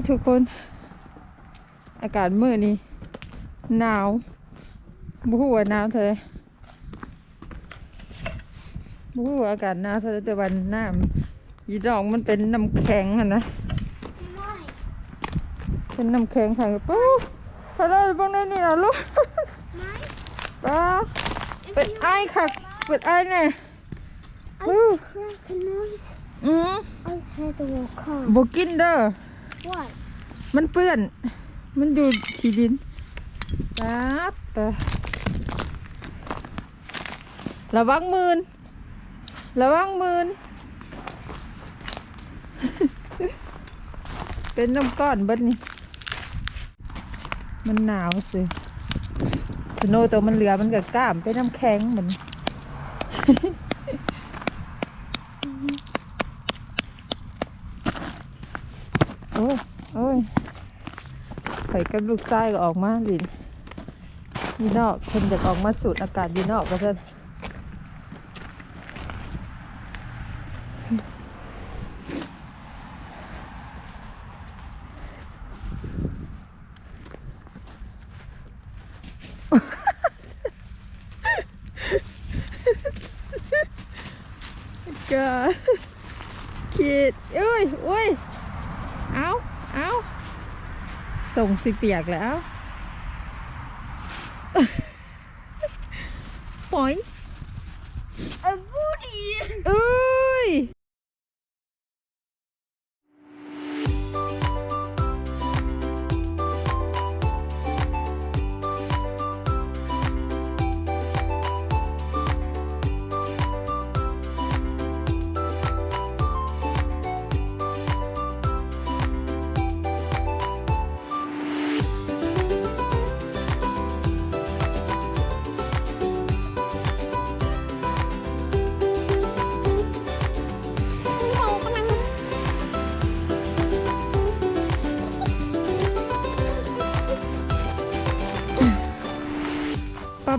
ทุกคนอากาศมื้อนี้หนาวบ่ฮู้ว่าหนาวเท่าใดบ่ฮู้ว่าอากาศหนาวเท่าใดแต่วันน้ำยีดอกมันเป็นน้ำแข็งอ่ะนะเป็นน้ำแข็งค่ะปุ๊บพอเราบ้างได้นี่นะลูกป้าเปิดไอค่ะเปิดไอเนี่ยบกินเด้อมันเปื้อนมันอยู่ขี้ดินปั๊บระวังมืนระวังมืน เป็นน้ำก้อนเบิดนี่มันหนาวสิสโนว์ตัวมันเหลือมันกับกล้ามเป็นน้ำแข็งเหมือน โอ้ยโอ้ยไข่กับลูกไส้ก็ออกมาสิยีนอกคนจะออกมาสูดอากาศยีนอกก็จะก็คิดอุ้ยเอาส่งสิเปียกแล้วปอยบูดีเอ้ย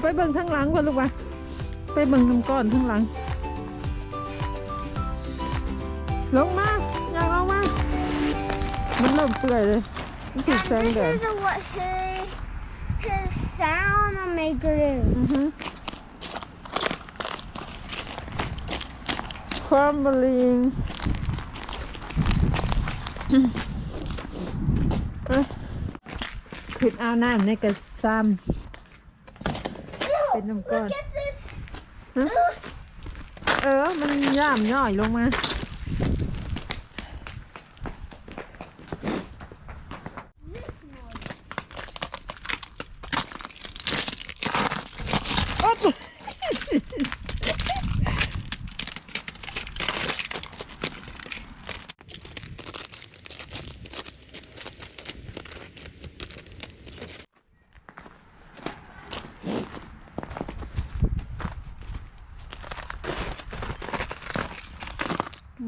ไปเบิ่งทั้งหลังก่อนลูกวะไปเบิ่งน้ำก้อนทั้งหลังลงมาอยากลงมามันเริ่มเปื่อยเลยมันติดแสงแดด His sound maker crumbling ขึ้นเอาน้ำในกระซ้ำเป็นน้ำก้อนมันย่ำย่อยลงมา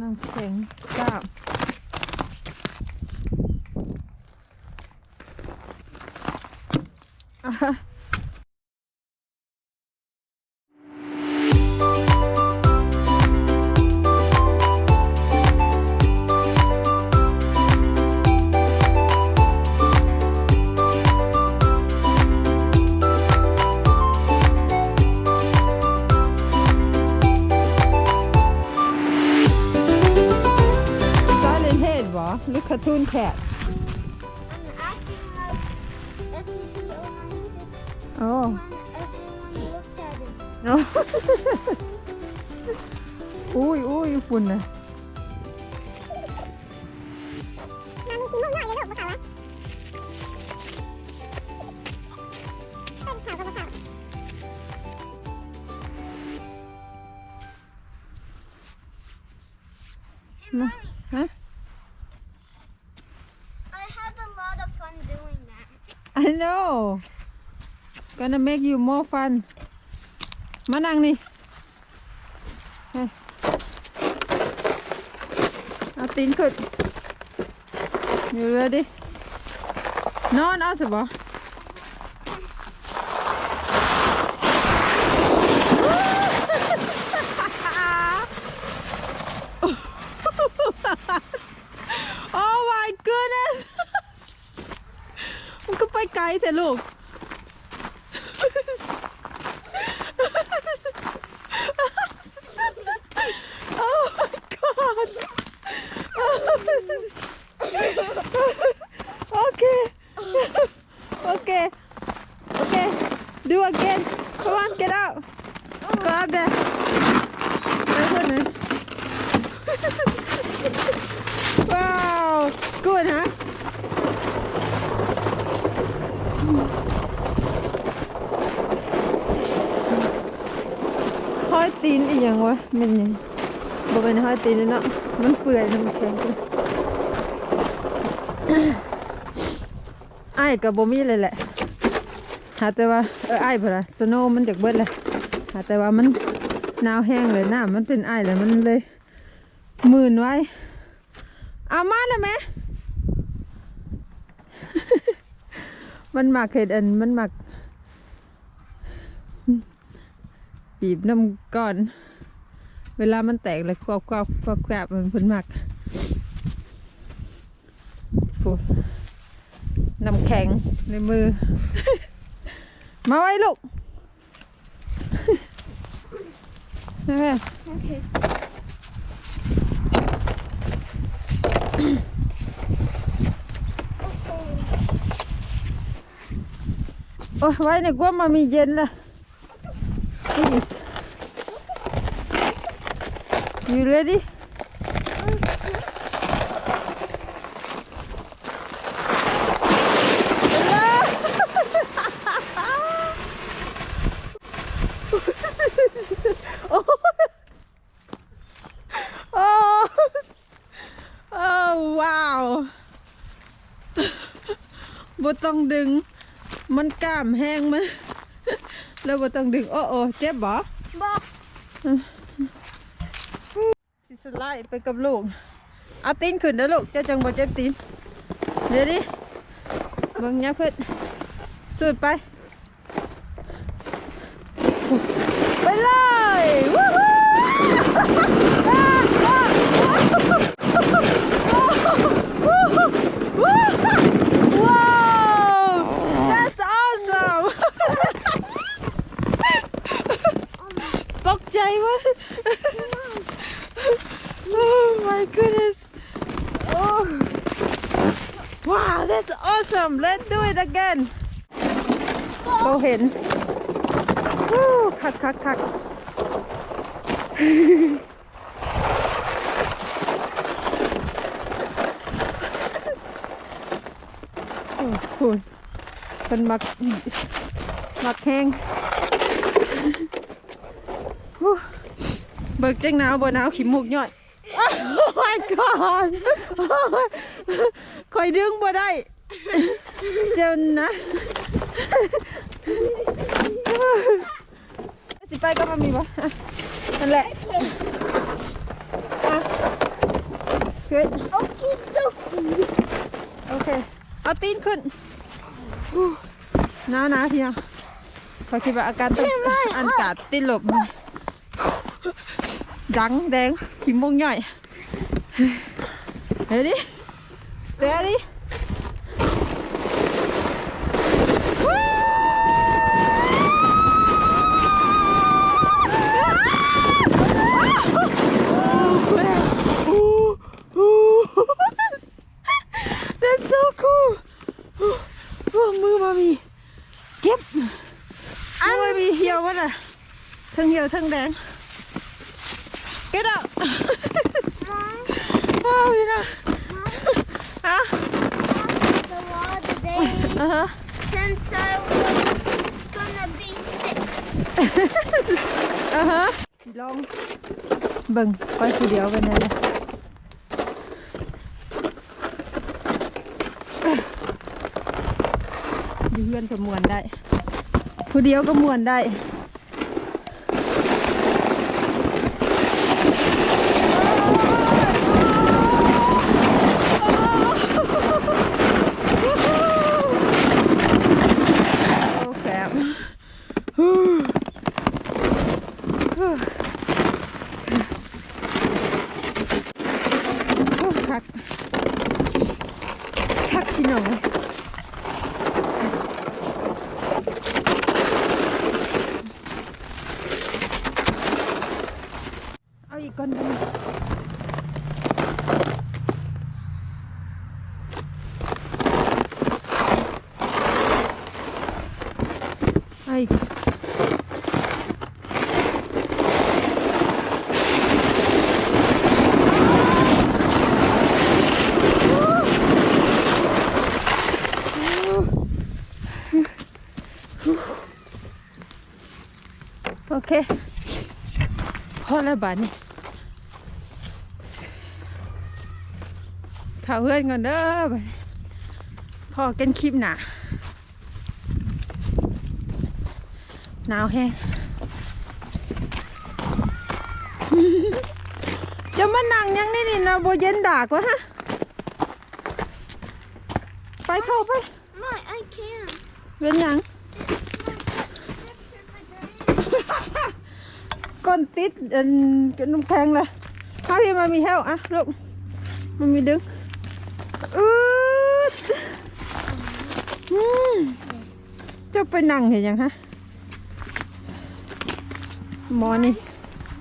น้ำแข็งกล้ามหรือคาร์ตูนแคทโอ้อุ้ยฝุ่นนะน้ำมีสีม่วงย่อยเลยลูกมะขามวะเป็นขาวกับมะขามฮะI know gonna make you more fun มานั่งนี่เอาตีนขึ้น You ready นอนเอาสิบ่Oh my goodness ลูก Oh my god Okay Okay Okay Do again Come on get out Go up there ไปคนหนึ่ง Wow Good huhห้อยตีนอีกอย่างวะมันยังบ่เป็นห้อยตีนเลยเนาะมันเปื่อยมันแข็งไอ้กับบ่มีเลยแหละหาแต่ว่าไอ้เพิ่นล่ะสโนว์มันจากเบิดเลยหาแต่ว่ามันหนาวแห้งเลยน้ำมันเป็นไอ้เลยมันเลยมื่นไว้เอามาได้ไหม มันหมักเห็ดอันมันหมักบีบน้ำก้อนเวลามันแตกเลยควบมันเพิ่นหมักน้ำแข็งในมือ มาไว้ลูก Okay. โอ้ยไว้ในกว่ามามีเย็นละ Please You ready Oh wow บ่ต้องดึงมันกล้ามแห้งมั้ยแล้วบ่ต้องดึงโอ้เจ็บบ่ But สิสไลด์ไปกับลูกเอาตีนขึ้นเด้อลูกเจ้าจังบ่เจ็บตีนเดี๋ยวดิเบิ่งยักขึ้นสุดไปไปเลยวู้ฮู้Wow That's awesome ตกใจวะ Oh my goodness Oh Wow that's awesome Let's do it again เราเห็นคักคุณเป็นมักแห้งเบิกจังหนาวบ่หนาวขี้มูกย่อย Oh my god คอยดึงบ่ได้เจ้านะสิไปก็มามีบ่นั่นแหละขึ้น okay, dokie. โอเคเอาตีนขึ้นหนาวทีเดียวขอคิดว่าอาการต้องอันกาดตีนหลบดังแดงหิมมงย่อยเฮ้ยดิ steady That's so cool มือมามีเจ็บมือมามีเหี่ยววะน่ะทั้งเหี่ยวทั้งแดง Get up อ้าวพี่นะฮะ The other day, since I was gonna be sick. ลองเบิ่งไปทีเดียวกันเลยนะอยู่เพื่อนก็มวนได้ผู้เดียวก็มวนได้โอเคคักพี่น้อง ก่อนกันไอ้โอเคพอแล้วบัดนี้ข่าวเพื่อนก่อนเด้อบัดนี้พอกันคลิปหนาหนาวแห้ง จะมานั่งยังนี่นะโบเย็นดากวะฮะไปเข้าไป No, I can't. เป็นหยัง ก้นติดน้ำแข็งเลยถ้าพี่มามีแห้วอะลูกมันมีดึงดจะไปนั่งเห็นยังฮะหมอนี่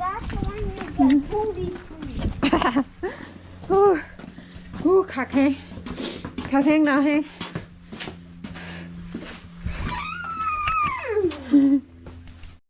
That's the one you get booty sleep. ขาแข็งหนาวแห้ง